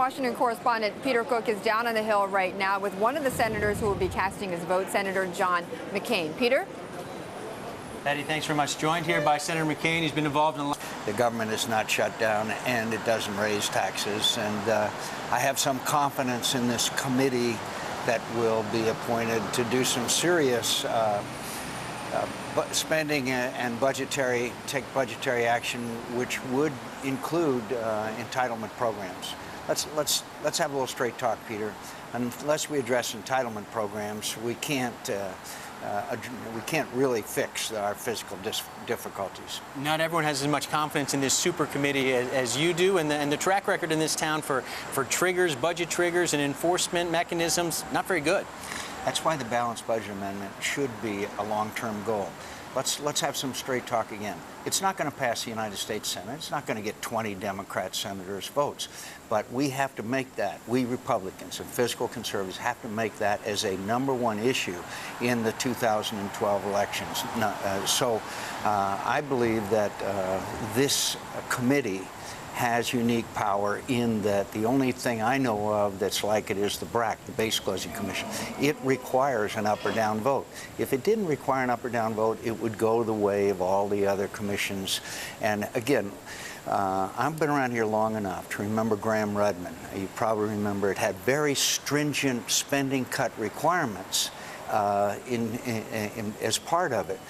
Washington correspondent Peter Cook is down on the Hill right now with one of the senators who will be casting his vote, Senator John McCain. Peter? Eddie, thanks very much. Joined here by Senator McCain. He's been involved in the government is not shut down, and it doesn't raise taxes. And I have some confidence in this committee that will be appointed to do some serious spending and take budgetary action, which would include entitlement programs. Let's have a little straight talk, Peter. Unless we address entitlement programs, we can't really fix our fiscal difficulties. Not everyone has as much confidence in this super committee as you do, and the track record in this town for triggers, budget triggers, and enforcement mechanisms, not very good. That's why the balanced budget amendment should be a long-term goal. Let's have some straight talk again. It's not going to pass the United States Senate. It's not going to get 20 Democrat senators' votes. But we have to make that, we Republicans and fiscal conservatives have to make that as a #1 issue in the 2012 elections. I believe that this committee has unique power in that the only thing I know of that's like it is the BRAC, the Base Closing Commission. It requires an up or down vote. If it didn't require an up or down vote, it would go the way of all the other commissions. And again, I've been around here long enough to remember Graham Rudman. You probably remember it had very stringent spending cut requirements as part of it.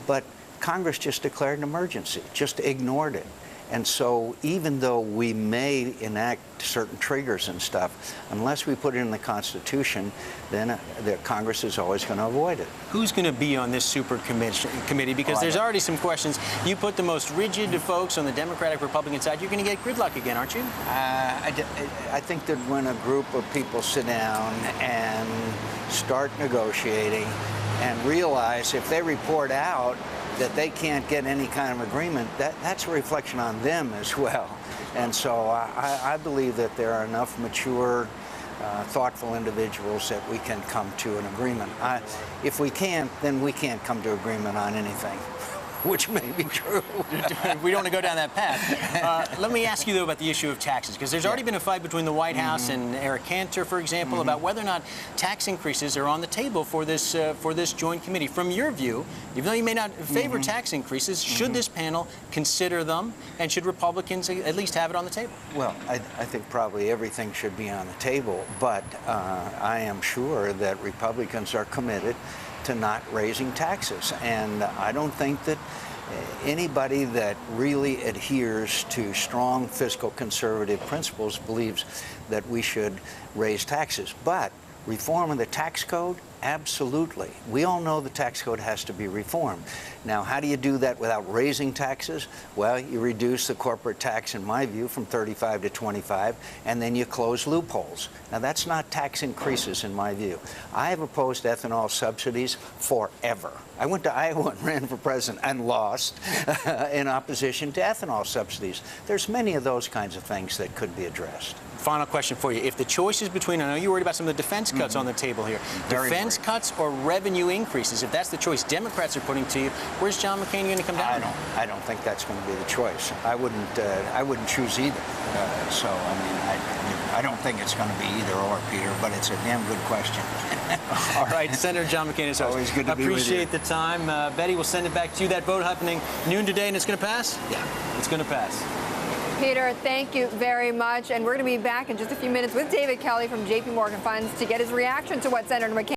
But Congress just declared an emergency, just ignored it. And so even though we may enact certain triggers and stuff, unless we put it in the Constitution, then the Congress is always going to avoid it. Who's going to be on this super committee? Because there's already some questions. You put the most rigid folks on the Democratic-Republican side, you're going to get gridlock again, aren't you? I think that when a group of people sit down and start negotiating and realize if they report out that they can't get any kind of agreement, that's a reflection on them as well. And so I believe that there are enough mature, thoughtful individuals that we can come to an agreement. If we can't, then we can't come to agreement on anything, which may be true. We don't want to go down that path. Let me ask you, though, about the issue of taxes, because there's already been a fight between the White House and Eric Cantor, for example, about whether or not tax increases are on the table for this joint committee. From your view, even though you may not favor tax increases, should this panel consider them, and should Republicans at least have it on the table? Well, I think probably everything should be on the table, but I am sure that Republicans are committed to not raising taxes. And I don't think that anybody that really adheres to strong fiscal conservative principles believes that we should raise taxes. But reform of the tax code, absolutely. We all know the tax code has to be reformed. Now, how do you do that without raising taxes? Well, you reduce the corporate tax, in my view, from 35 to 25, and then you close loopholes. Now, that's not tax increases, in my view. I have opposed ethanol subsidies forever. I went to Iowa and ran for president and lost in opposition to ethanol subsidies. There's many of those kinds of things that could be addressed. Final question for you. If the choice is between, I know you're worried about some of the defense cuts on the table here, defense cuts or revenue increases, if that's the choice Democrats are putting to you, where's John McCain going to come down? I don't think that's going to be the choice. I wouldn't choose either. So, I don't think it's going to be either or, Peter, but it's a damn good question. All right, Senator John McCain is always good to be with you. Appreciate the time. Betty, we'll send it back to you. That vote happening noon today, and it's going to pass? Yeah. It's going to pass. Peter, thank you very much. And we're going to be back in just a few minutes with David Kelly from JP Morgan Funds to get his reaction to what Senator McCain